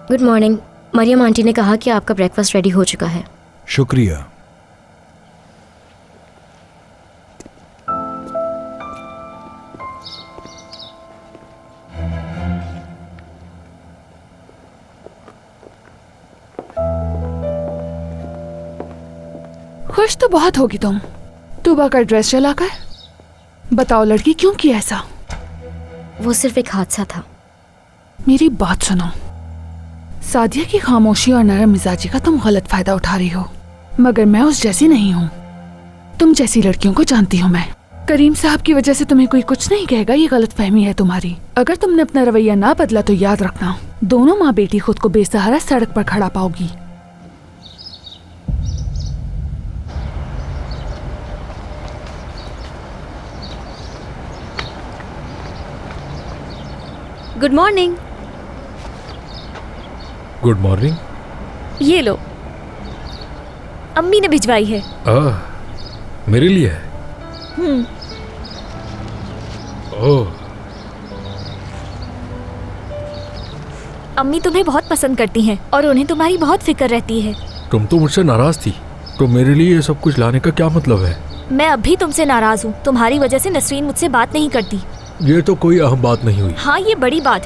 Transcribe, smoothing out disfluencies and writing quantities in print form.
Good morning. Maryam aunty ने कहा कि आपका ब्रेकफास्ट रेडी हो चुका है। शुक्रिया। खुश तो बहुत होगी तुम, तुबा का ड्रेस जलाकर। बताओ लड़की, क्यों किया ऐसा? वो सिर्फ एक हादसा था। मेरी बात सुनो, सादिया की खामोशी और नरम मिजाजी का तुम गलत फायदा उठा रही हो, मगर मैं उस जैसी नहीं हूँ। तुम जैसी लड़कियों को जानती हूँ मैं। करीम साहब की वजह से तुम्हें कोई कुछ नहीं कहेगा, ये गलत फहमी है तुम्हारी। अगर तुमने अपना रवैया ना बदला तो याद रखना, दोनों माँ बेटी खुद को बेसहारा सड़क पर खड़ा पाओगी। Good morning. Good morning. ये लो, अम्मी ने भिजवाई है। मेरे लिए है? ओह, अम्मी तुम्हें बहुत पसंद करती हैं और उन्हें तुम्हारी बहुत फिक्र रहती है। तुम तो मुझसे नाराज थी, तो मेरे लिए ये सब कुछ लाने का क्या मतलब है? मैं अब भी तुमसे नाराज हूँ। तुम्हारी वजह से नसरीन मुझसे बात नहीं करती। ये तो कोई अहम बात नहीं हुई। हाँ, ये बड़ी बात है।